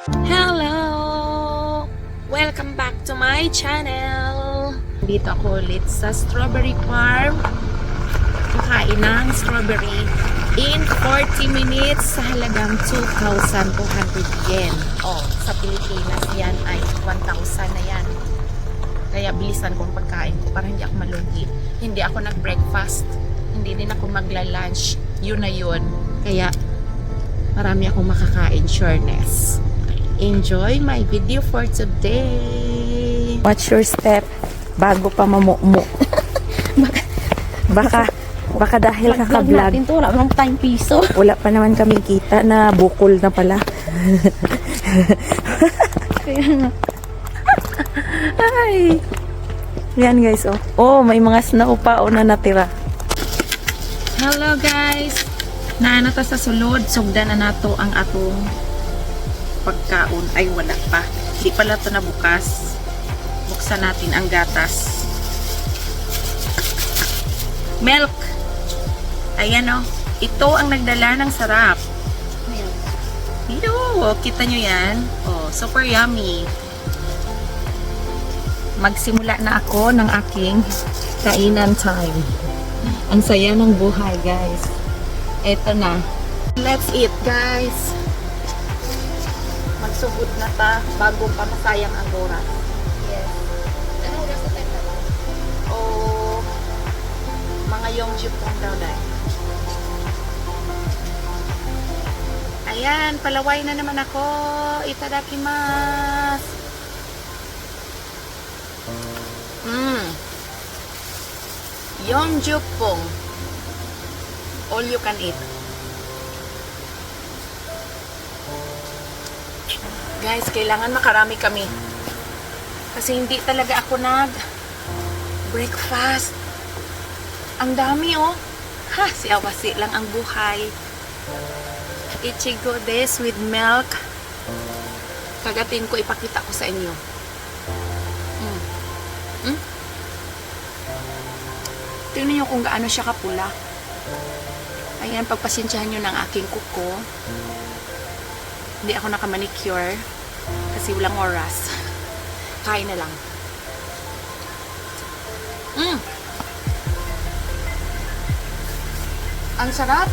Hello! Welcome back to my channel! Dito ako ulit sa strawberry farm. Kakain ng strawberry in 40 minutes sa halagang 2,200 yen. Oh, sa Pilipinas yan ay 1,000 na yan. Kaya bilisan kong pagkain ko para hindi ako malugi. Hindi ako nag-breakfast. Hindi din ako magla-lunch. Yun na yun. Kaya marami akong makakain, sureness. Enjoy my video for today. Watch your step bago pa mamumu. baka dahil kaka-vlog. Natin to, wala naman tayong piso. Wala pa naman kami kita na bukol na pala. Kaya nga. Ay. Yan guys, oh. Oh, may mga snow pa na natira. Hello guys. Naanata sa sulod, sugdan na nato ang atong pagkaon. Ay wala pa, di pala ito nabukas. Buksan natin ang gatas. Milk. Ayan o, ito ang nagdala ng sarap. Yo, kita nyo yan. Oh, super yummy. Magsimula na ako ng aking kainan time. Ang saya ng buhay guys. Eto na, let's eat guys. Magsugod na ta bago pa masayang ang oras. Yes. Ano oras na tayo na? O mga yongjupong daw dahil. Ayan, palaway na naman ako. Itadakimasu. Yongjupong. All you can eat. Guys, kailangan makarami kami. Kasi hindi talaga ako breakfast. Ang dami oh. Ha, siawasi lang ang buhay. Ichigo des with milk. Kagatin ko, ipakita ko sa inyo. Tingnan nyo kung gaano siya kapula. Ayan, pagpasensyahan nyo ng aking kuko. Hindi ako nakamanicure kasi walang oras. Kain na lang. Ang sarap.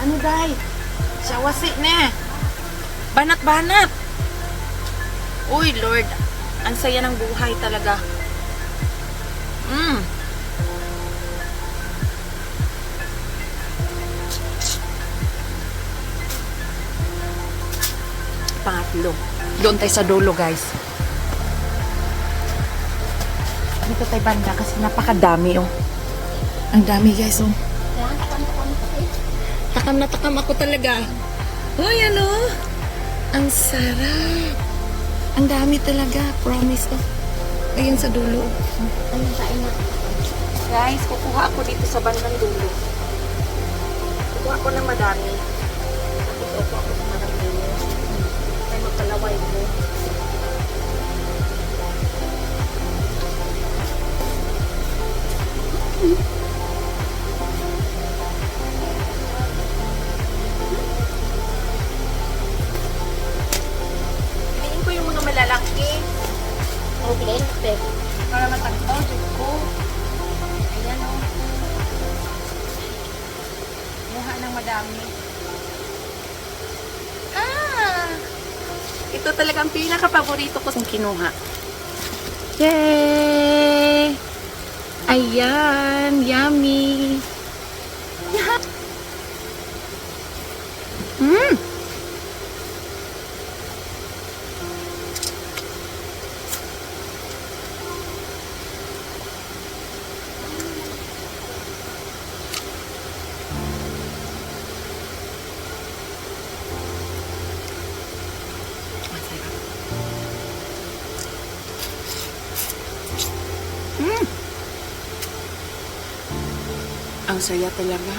Ano day? Siyawasi ne. Banat-banat. Uy, Lord. Ang saya ng buhay talaga. Pangatlo. Doon tayo sa dulo, guys. Dito tayo banda kasi napakadami, oh. Ang dami, guys, oh. Takam na takam ako talaga. Uy, ano? Ang sarap. Ang dami talaga. Promise, oh. Ayun sa dulo. Ayun tayo na. Guys, kukuha ako dito sa bandang dulo. Kukuha ko ng madami. Tapos upo ako sa parang dulo. Ay magkalaway ko. Piliin ko yung mga malalaki. Okay, okay. Para matagpaw, Diyos ko. Ayan o. Muha ng madami. Ito talagang pinaka-paborito ko sa kinuha. Yay! Ayan, yummy. Ang saya talaga.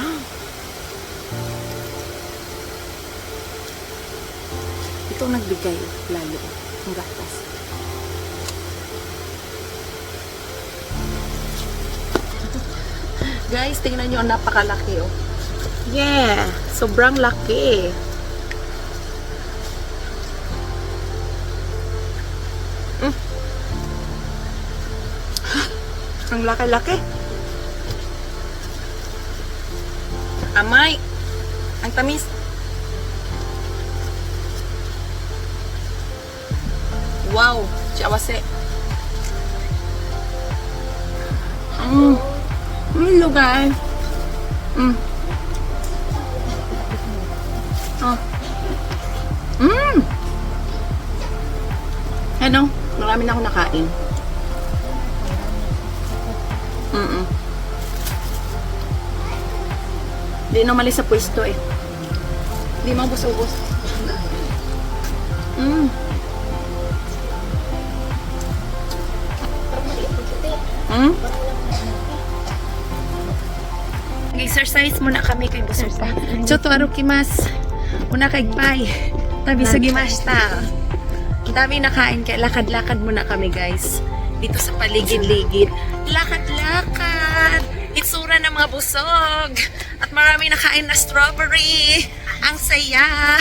Ito nagbigay lalo ng gatas. Guys, tingnan nyo, napakalaki oh. Yeah, sobrang laki. Ang laki-laki. Amay. Ang tamis. Wow. Chawase. Lugar. Oh. Ano? Marami na ako nakain. Hindi na umalis sa pwesto eh. Hindi maubos-ubos. Exercise muna kami kay busog pa. Choto arukimasu. Una kay pay. Tabi sugimashita. Dami nakain kaya lakad-lakad muna kami guys. Dito sa paligid-ligid. Lakad-lakad. Itsura ng mga busog. At marami nakain na strawberry. Ang saya.